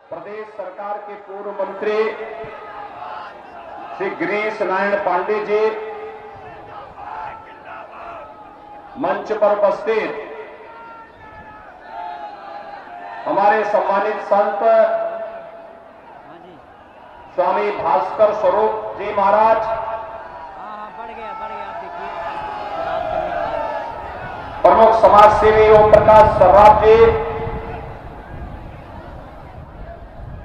प्रदेश सरकार के पूर्व मंत्री श्री गिरीश नारायण पांडे जी मंच पर उपस्थित हमारे सम्मानित संत स्वामी भास्कर स्वरूप जी महाराज, प्रमुख समाज सेवी ओम प्रकाश सर्राफ जी,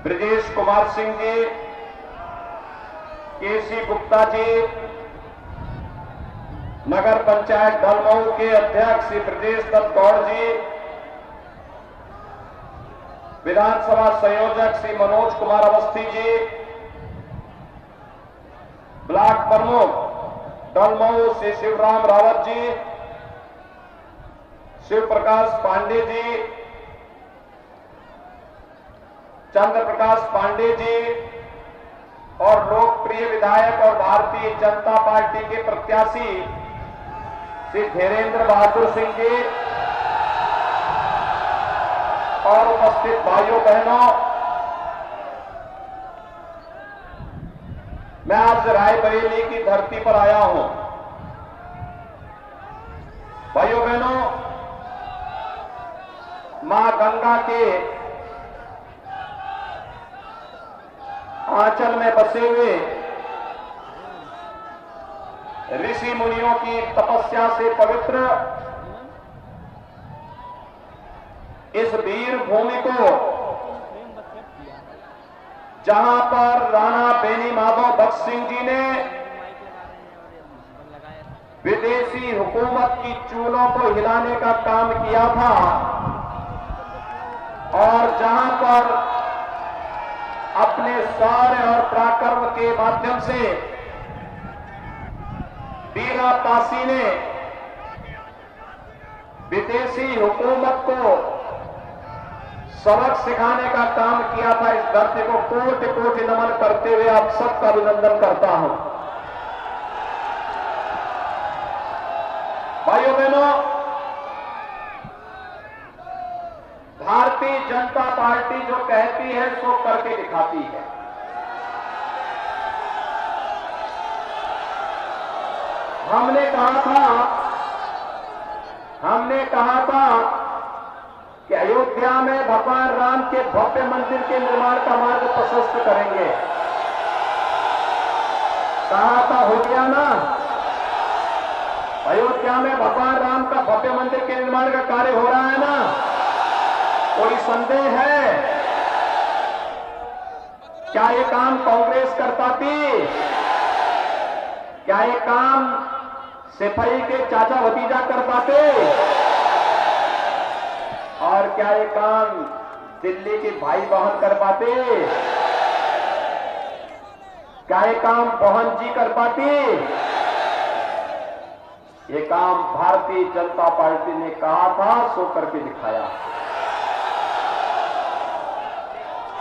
ब्रजेश कुमार सिंह जी, केसी गुप्ता जी, नगर पंचायत डलमऊ के अध्यक्ष श्री ब्रजेश दत्त गौड़ जी, विधानसभा संयोजक श्री मनोज कुमार अवस्थी जी, ब्लॉक प्रमुख डलमऊ श्री शिवराम रावत जी, शिव प्रकाश पांडे जी, चंद्र प्रकाश पांडे जी और लोकप्रिय विधायक और भारतीय जनता पार्टी के प्रत्याशी श्री धीरेन्द्र बहादुर सिंह जी और उपस्थित भाइयों बहनों, मैं आज रायबरेली की धरती पर आया हूं। भाइयों बहनों, मां गंगा के आंचल में बसे हुए ऋषि मुनियों की तपस्या से पवित्र इस वीर भूमि को, जहां पर राणा बेनी माधव भक्त सिंह जी ने विदेशी हुकूमत की चूलों को हिलाने का काम किया था और जहां पर अपने शौर्य और पराक्रम के माध्यम से बीरा पासी ने विदेशी हुकूमत को सबक सिखाने का काम किया था। इस धरती को कोटि कोटि नमन करते हुए आप सबका अभिनंदन करता हूं। भाइयों बहनों, भारतीय जनता पार्टी जो कहती है सो करके दिखाती है। हमने कहा था कि अयोध्या में भगवान राम के भव्य मंदिर के निर्माण का मार्ग प्रशस्त करेंगे। कहा था, हो गया ना। अयोध्या में भगवान राम का भव्य मंदिर के निर्माण का कार्य हो रहा है ना। कोई संदेह है क्या ये काम कांग्रेस कर पाती? क्या ये काम सिपाही के चाचा भतीजा कर पाते? और क्या ये काम दिल्ली के भाई बहन कर पाते? क्या ये काम बहन जी कर पाती? ये काम भारतीय जनता पार्टी ने कहा था सो करके दिखाया।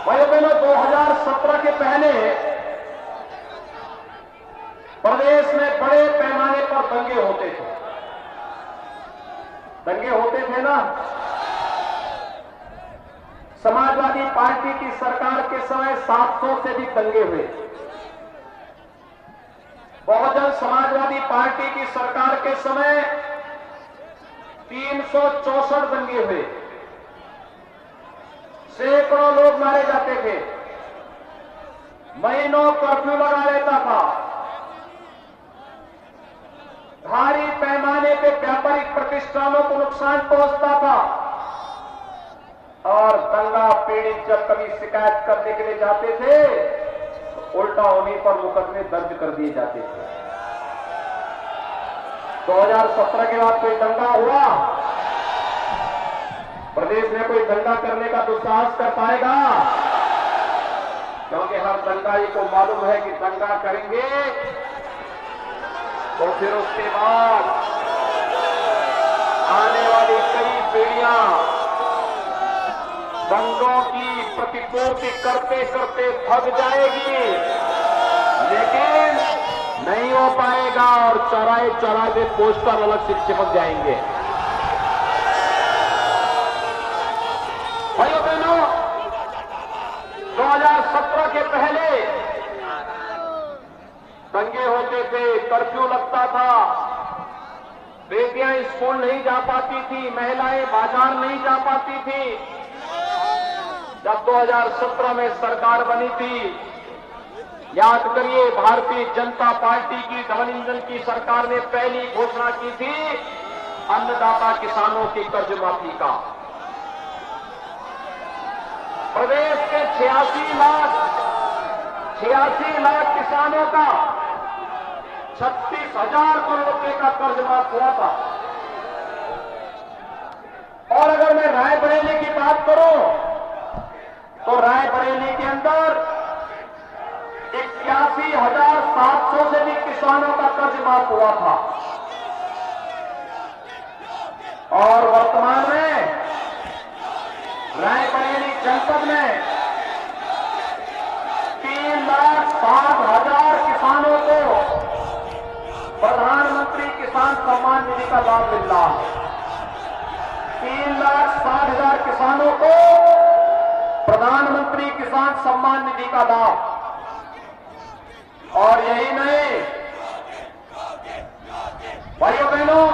भाइयों बहनों, 2017 के पहले प्रदेश में बड़े पैमाने पर दंगे होते थे। दंगे होते थे ना। समाजवादी पार्टी की सरकार के समय 700 से भी दंगे हुए। बहुजन समाजवादी पार्टी की सरकार के समय 364 दंगे हुए। सैकड़ों लोग मारे जाते थे। महीनों कर्फ्यू लगा रहता था। भारी पैमाने पे व्यापारिक प्रतिष्ठानों को नुकसान पहुंचता था और दंगा पीड़ित जब कभी शिकायत करने के लिए जाते थे तो उल्टा उन्हीं पर मुकदमे दर्ज कर दिए जाते थे। 2017 के बाद कोई दंगा हुआ? प्रदेश में कोई दंगा करने का दुस्साहस कर पाएगा? क्योंकि हर दंगाई को मालूम है कि दंगा करेंगे तो फिर उसके बाद आने वाली कई पीढ़ियां दंगों की प्रतिपूर्ति करते करते थक जाएगी, लेकिन नहीं हो पाएगा और चौराहे चौराहे में पोस्टर अलग से चिपक जाएंगे। भाइयों बहनों, 2017 के पहले दंगे होते थे, कर्फ्यू लगता था, बेटियां स्कूल नहीं जा पाती थी, महिलाएं बाजार नहीं जा पाती थी। जब 2017 में सरकार बनी थी, याद करिए, भारतीय जनता पार्टी की डबल इंजन की सरकार ने पहली घोषणा की थी अन्नदाता किसानों की कर्ज माफी का। प्रदेश के 86 लाख किसानों का 36,000 करोड़ रुपए का कर्ज माफ हुआ था। और अगर मैं रायबरेली की बात करूं तो रायबरेली के अंदर 81,700 से भी किसानों का कर्ज माफ हुआ था। और वर्तमान में रायबरेली जनपद में 3,60,000 किसानों को प्रधानमंत्री किसान सम्मान निधि का लाभ मिल रहा है। 3,60,000 किसानों को प्रधानमंत्री किसान सम्मान निधि का लाभ। और यही नहीं, भाइयों बहनों,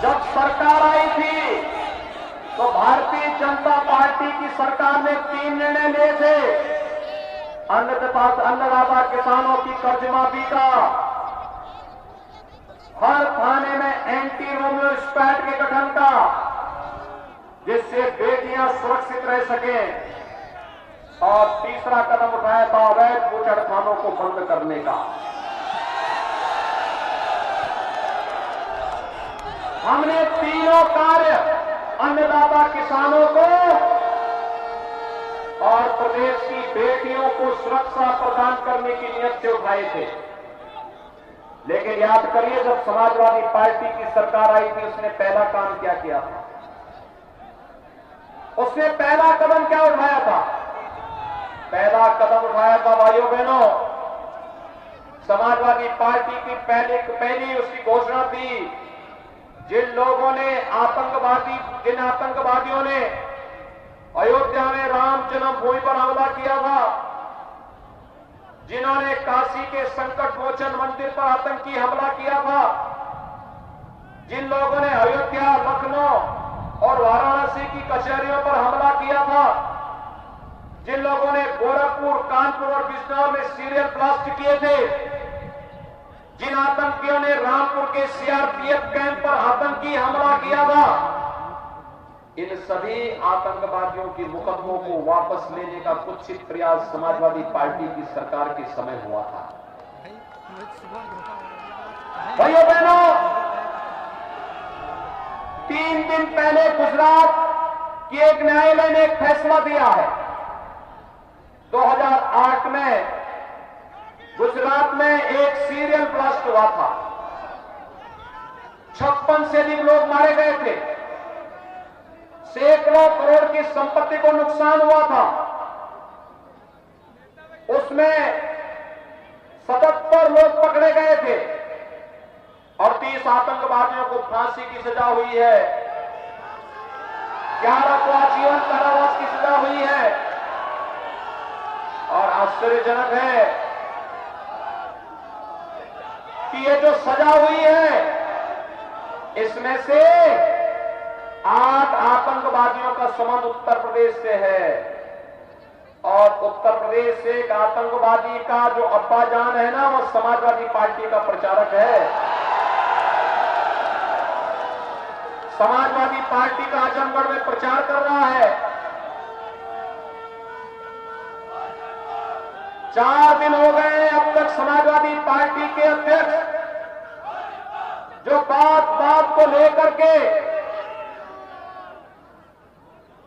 जब सरकार आई थी तो भारतीय जनता पार्टी की सरकार ने 3 निर्णय लिए थे अन्नदाता किसानों की कर्ज माफी का, हर थाने में एंटी रोमियो स्क्वाड के गठन का, जिससे बेटियां सुरक्षित रह सकें, और तीसरा कदम उठाया था अवैध बूचड़खानों को बंद करने का। हमने तीनों कार्य अन्नदाता किसानों को और प्रदेश की बेटियों को सुरक्षा प्रदान करने की नीयत से उठाए थे। लेकिन याद करिए, जब समाजवादी पार्टी की सरकार आई थी, उसने पहला काम क्या किया था? उसने पहला कदम क्या उठाया था? पहला कदम उठाया था, भाइयों बहनों, समाजवादी पार्टी की पहली उसकी घोषणा थी, जिन आतंकवादियों ने अयोध्या में राम जन्मभूमि पर हमला किया था, जिन्होंने काशी के संकट मोचन मंदिर पर आतंकी हमला किया था, जिन लोगों ने अयोध्या, लखनऊ और वाराणसी की कचहरियों पर हमला किया था, जिन लोगों ने गोरखपुर, कानपुर और बिजनौर में सीरियल ब्लास्ट किए थे, जिन आतंकियों ने रामपुर के सीआरपीएफ कैंप पर आतंकी हमला किया था, इन सभी आतंकवादियों के मुकदमों को वापस लेने का कुत्सित प्रयास समाजवादी पार्टी की सरकार के समय हुआ था। भाइयों बहनों, 3 दिन पहले गुजरात की एक न्यायालय ने एक फैसला दिया है। 2008 में गुजरात में एक सीरियल ब्लास्ट हुआ था, 56 से अधिक लोग मारे गए थे, सैकड़ों करोड़ की संपत्ति को नुकसान हुआ था। उसमें 77 लोग पकड़े गए थे और 30 आतंकवादियों को फांसी की सजा हुई है, 11 को आजीवन कारावास की सजा हुई है। और आश्चर्यजनक है कि ये जो सजा हुई है, इसमें से 8 आतंकवादियों का संबंध उत्तर प्रदेश से है। और उत्तर प्रदेश से एक आतंकवादी का जो अब्बा जान है ना, वो समाजवादी पार्टी का प्रचारक है। समाजवादी पार्टी का आजमगढ़ में प्रचार कर रहा है। 4 दिन हो गए अब तक समाजवादी पार्टी के अध्यक्ष जो बात को लेकर के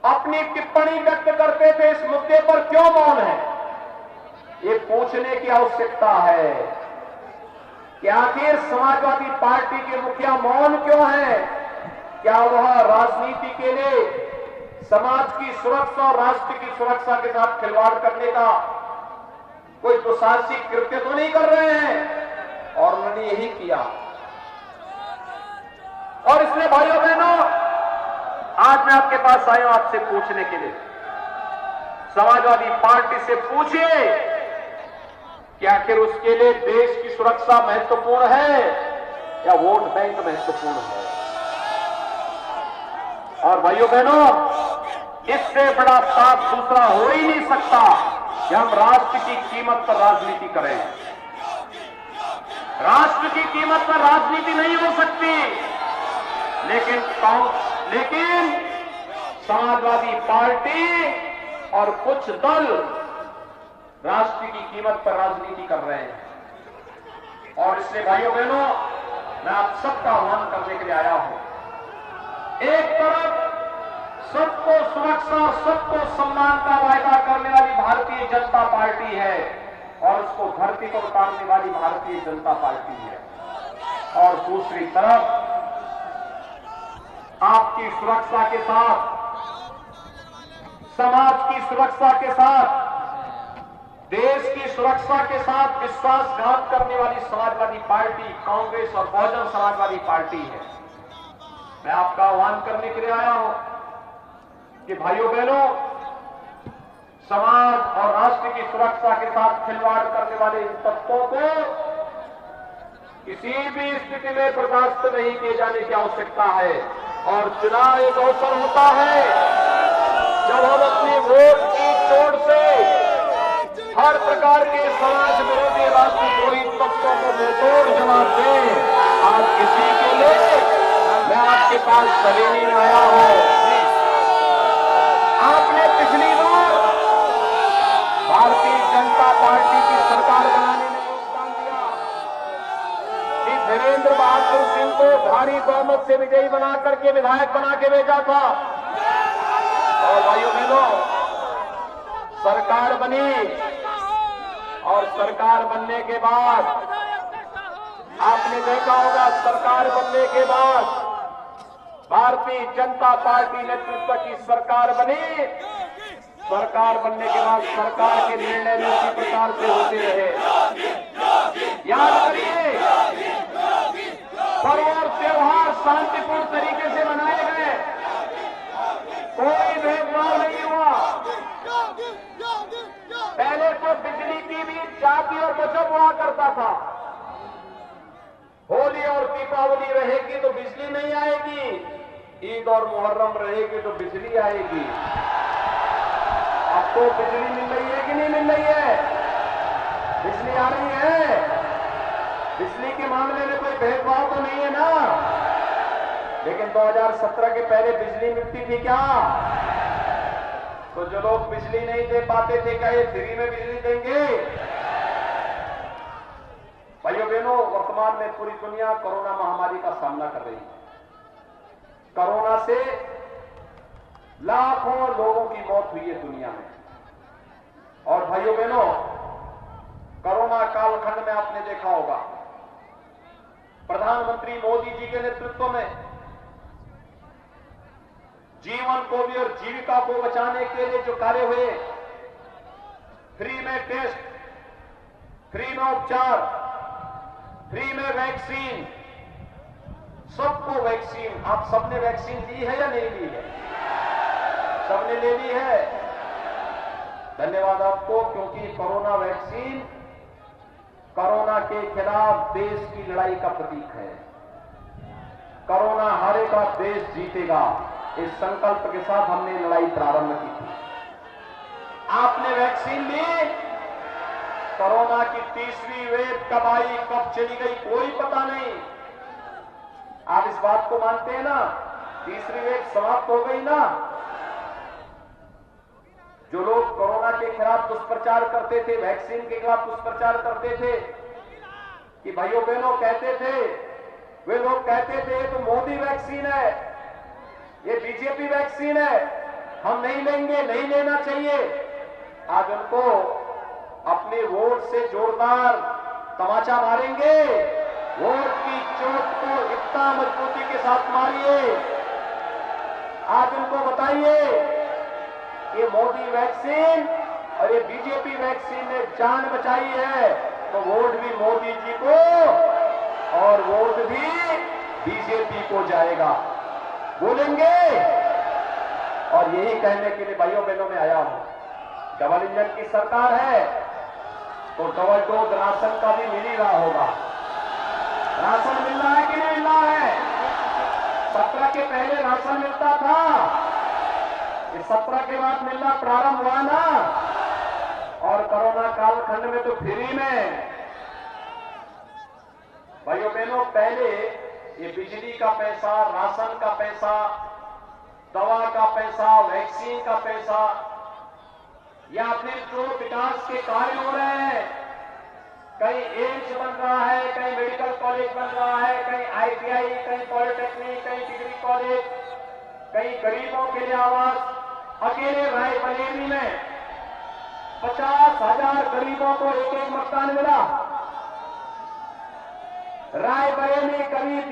अपनी टिप्पणी व्यक्त करते थे, इस मुद्दे पर क्यों मौन है, ये पूछने की आवश्यकता है कि आखिर समाजवादी पार्टी के मुखिया मौन क्यों है? क्या वह राजनीति के लिए समाज की सुरक्षा और राष्ट्र की सुरक्षा के साथ खिलवाड़ करने का कोई दुस्साहसिक कृत्य तो नहीं कर रहे हैं? और उन्होंने यही किया। और इसलिए भाइयों बहनों, आज मैं आपके पास आया हूं आपसे पूछने के लिए, समाजवादी पार्टी से पूछिए कि आखिर उसके लिए देश की सुरक्षा महत्वपूर्ण है या वोट बैंक महत्वपूर्ण है। और भाइयों बहनों, इससे बड़ा साफ दूसरा हो ही नहीं सकता कि हम राष्ट्र की कीमत पर राजनीति करें। राष्ट्र की कीमत पर राजनीति नहीं हो सकती, लेकिन समाजवादी पार्टी और कुछ दल राष्ट्र की कीमत पर राजनीति कर रहे हैं। और इसलिए भाइयों बहनों, मैं आप सबका आह्वान करने के लिए आया हूं। एक तरफ सबको सुरक्षा, सबको सम्मान का वायदा करने वाली भारतीय जनता पार्टी है और उसको धरती पर उतारने वाली भारतीय जनता पार्टी है, और दूसरी तरफ आपकी सुरक्षा के साथ, समाज की सुरक्षा के साथ, देश की सुरक्षा के साथ विश्वासघात करने वाली समाजवादी पार्टी कांग्रेस और बहुजन समाजवादी पार्टी है। मैं आपका आह्वान करने के लिए आया हूं कि भाइयों बहनों, समाज और राष्ट्र की सुरक्षा के साथ खिलवाड़ करने वाले इन तत्वों को किसी भी स्थिति में बर्दाश्त नहीं किए जाने की आवश्यकता है। और चुनाव एक अवसर होता है जब हम अपनी वोट की चोट से हर प्रकार के समाज विरोधी राष्ट्रद्रोही तत्वों को मुंहतोड़ जवाब दें। आज किसी के लिए मैं आपके पास सलीनी में आया हूं। आपने पिछली बार भारतीय जनता पार्टी की सरकार बनाने में योगदान दिया। श्री धीरेन्द्र बहादुर सिंह को भारी बहुमत से विजयी बना करके विधायक बना के भेजा था। और भाइयों बहनों, सरकार बनी और सरकार बनने के बाद आपने देखा होगा, सरकार बनने के बाद भारतीय जनता पार्टी नेतृत्व की सरकार बनी। सरकार बनने के बाद सरकार के निर्णय भी उसी प्रकार से होते रहे। याद करिए, पर्व और त्योहार शांतिपूर्ण तरीके से मनाए गए, कोई भेदभाव नहीं हुआ। पहले तो बिजली की भी जाति और बचत हुआ करता था। होली और दीपावली रहेगी तो बिजली नहीं आएगी, ईद और मुहर्रम रहेगी तो बिजली आएगी। अब तो बिजली मिल रही है कि नहीं मिल रही है? बिजली आ रही है। बिजली के मामले में कोई भेदभाव तो नहीं है ना। लेकिन 2017 के पहले बिजली मिलती थी क्या? तो जो लोग बिजली नहीं दे पाते थे, क्या ये फ्री में बिजली देंगे? भाइयों बहनों, वर्तमान में पूरी दुनिया कोरोना महामारी का सामना कर रही है। कोरोना से लाखों लोगों की मौत हुई है दुनिया में। और भाइयों बहनों, कोरोना कालखंड में आपने देखा होगा, प्रधानमंत्री मोदी जी के नेतृत्व में जीवन को भी और जीविका को बचाने के लिए जो कार्य हुए, फ्री में टेस्ट, फ्री में उपचार, फ्री में वैक्सीन, सबको वैक्सीन, आप सबने वैक्सीन ली है या नहीं ली है? सबने ले ली है। धन्यवाद आपको, क्योंकि कोरोना वैक्सीन कोरोना के खिलाफ देश की लड़ाई का प्रतीक है। कोरोना हारेगा, देश जीतेगा, इस संकल्प के साथ हमने लड़ाई प्रारंभ की थी। आपने वैक्सीन ली, कोरोना की तीसरी वेव कब आई, कब चली गई, कोई पता नहीं। आप इस बात को मानते हैं ना? तीसरी वेव समाप्त हो गई ना। जो लोग कोरोना के खिलाफ दुष्प्रचार करते थे, वैक्सीन के खिलाफ दुष्प्रचार करते थे, कि भाइयों बहनों कहते थे, वे लोग कहते थे ये तो मोदी वैक्सीन है, ये बीजेपी वैक्सीन है, हम नहीं लेंगे, नहीं लेना चाहिए। आज उनको अपने वोट से जोरदार तमाचा मारेंगे। वोट की चोट को इतना मजबूती के साथ मारिए। आज उनको बताइए, ये मोदी वैक्सीन और ये बीजेपी वैक्सीन ने जान बचाई है, तो वोट भी मोदी जी को और वोट भी बीजेपी को जाएगा। बोलेंगे। और यही कहने के लिए भाइयों बहनों में आया हूं डबल इंजन की सरकार है तो डबल डोज राशन का भी मिल ही रहा होगा। राशन मिल रहा है कि नहीं मिल रहा है? 17 के पहले राशन मिलता था, ये 17 के बाद मिलना प्रारंभ हुआ ना, और कोरोना कालखंड में तो फ्री में। भाइयों बहनों, पहले ये बिजली का पैसा, राशन का पैसा, दवा का पैसा, वैक्सीन का पैसा, या अपने जो विकास के कार्य हो रहे हैं, कहीं एम्स बन रहा है, कहीं मेडिकल कॉलेज बन रहा है, कहीं आईटीआई, कहीं पॉलिटेक्निक, कहीं डिग्री कॉलेज, कहीं गरीबों के लिए आवास। अकेले रायबरेली में 50,000 गरीबों को एक एक मकान मिला। रायबरेली करीब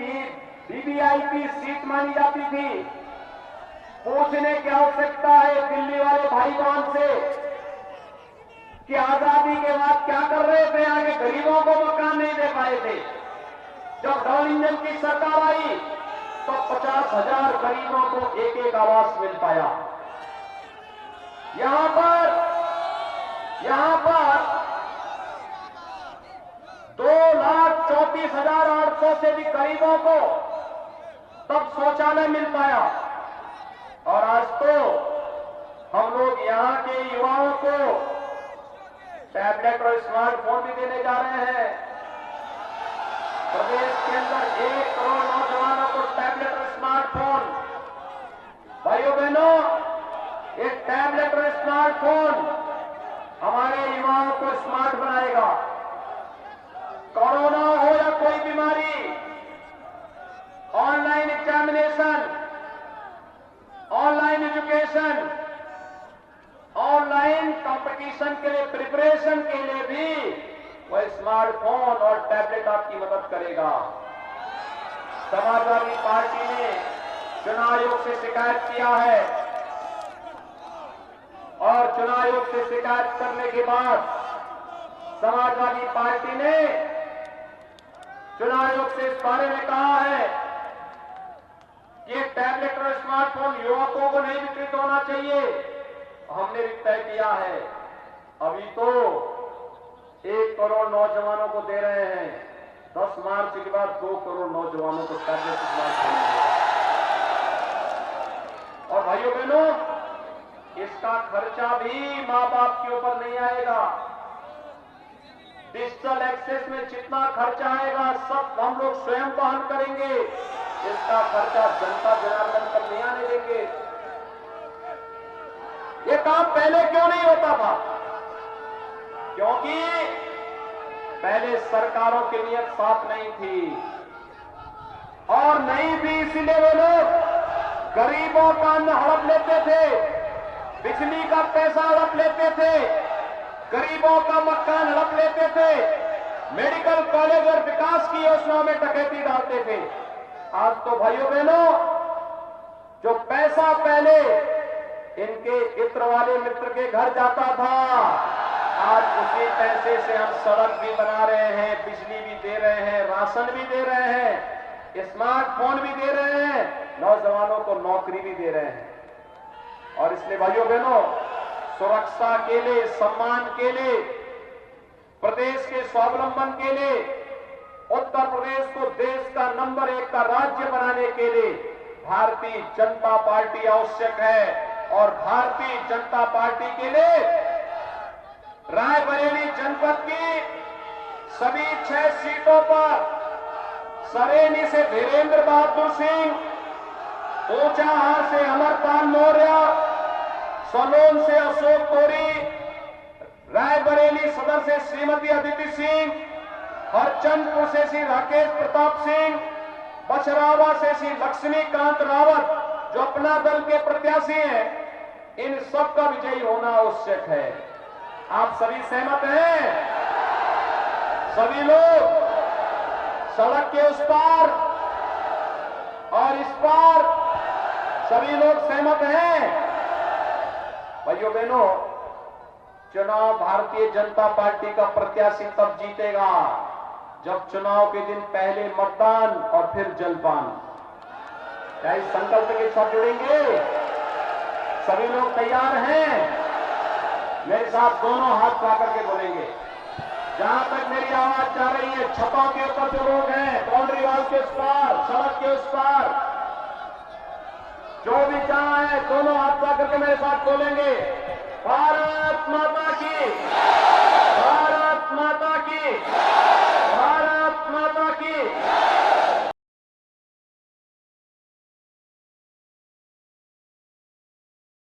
वीवीआईपी सीट मानी जाती थी। पूछने की आवश्यकता है दिल्ली वाले भाई बहन से कि आजादी के बाद क्या कर रहे थे, आगे गरीबों को मकान नहीं दे पाए थे। जब डबल इंजन की सरकार आई तो 50,000 गरीबों को एक एक आवास मिल पाया। यहां पर 2,34,800 से भी गरीबों को तब शौचालय मिल पाया। और आज तो हम लोग यहां के युवाओं को टैबलेट और स्मार्टफोन भी देने जा रहे हैं। प्रदेश के अंदर 1 करोड़ नौजवानों को टैबलेट और स्मार्टफोन। भाइयों बहनों, एक टैबलेट और स्मार्टफोन हमारे युवाओं को स्मार्ट बनाएगा। कोरोना हो या कोई बीमारी, online examination, online education, online competition के लिए प्रिपरेशन के लिए भी वह स्मार्टफोन और टैबलेट आपकी मदद करेगा। समाजवादी पार्टी ने चुनाव आयोग से शिकायत किया है और चुनाव आयोग से शिकायत करने के बाद समाजवादी पार्टी ने चुनाव आयोग से इस बारे में कहा है कि ये टैबलेट और स्मार्टफोन युवकों को नहीं वितरित होना चाहिए। हमने भी तय किया है, अभी तो 1 करोड़ नौजवानों को दे रहे हैं, 10 मार्च के बाद 2 करोड़ नौजवानों को टैबलेट स्मार्टफोन मिलेगा। और भाइयों बहनों, इसका खर्चा भी मां बाप के ऊपर नहीं आएगा। डिजिटल एक्सेस में जितना खर्चा आएगा सब हम लोग स्वयं वहन करेंगे। इसका खर्चा जनता जनार्दन पर नहीं आने देंगे। ये काम पहले क्यों नहीं होता था? क्योंकि पहले सरकारों की नीयत साफ नहीं थी, और नहीं भी इसीलिए वो लोग गरीबों का अन्न हड़प लेते थे, बिजली का पैसा हड़प लेते थे, गरीबों का मकान हड़प लेते थे, मेडिकल कॉलेज और विकास की योजनाओं में डकैती डालते थे। आज तो भाइयों बहनों, जो पैसा पहले इनके इत्र वाले मित्र के घर जाता था, आज उसी पैसे से हम सड़क भी बना रहे हैं, बिजली भी दे रहे हैं, राशन भी दे रहे हैं, स्मार्टफोन भी दे रहे हैं, नौजवानों को नौकरी भी दे रहे हैं। और इसलिए भाइयों बहनों, सुरक्षा के लिए, सम्मान के लिए, प्रदेश के स्वावलंबन के लिए, उत्तर प्रदेश को देश का नंबर 1 का राज्य बनाने के लिए भारतीय जनता पार्टी आवश्यक है। और भारतीय जनता पार्टी के लिए रायबरेली जनपद की सभी 6 सीटों पर सरेनी से धीरेन्द्र बहादुर सिंह, ऊंचाहार से अमरपाल मौर्य, सलोन से अशोक कोरी, रायबरेली सदर से श्रीमती अदिति सिंह, हरचंदपुर से श्री राकेश प्रताप सिंह, बछरावा से श्री लक्ष्मीकांत रावत, जो अपना दल के प्रत्याशी हैं, इन सब का विजयी होना आवश्यक है। आप सभी सहमत हैं? सभी लोग सड़क के उस पार और इस पार सभी लोग सहमत हैं? भाइयों बहनों, चुनाव भारतीय जनता पार्टी का प्रत्याशी तब जीतेगा जब चुनाव के दिन पहले मतदान और फिर जलपान। क्या इस संकल्प के साथ जुड़ेंगे? सभी लोग तैयार हैं? मेरे साथ दोनों हाथ उठा करके बोलेंगे। जहां तक मेरी आवाज जा रही है, छतों के ऊपर जो लोग हैं, बाउंड्री वॉल के उस पार, सड़क के उस पार, जो भी जहां है, दोनों हाथ उठा करके मेरे साथ बोलेंगे, भारत माता की, भारत माता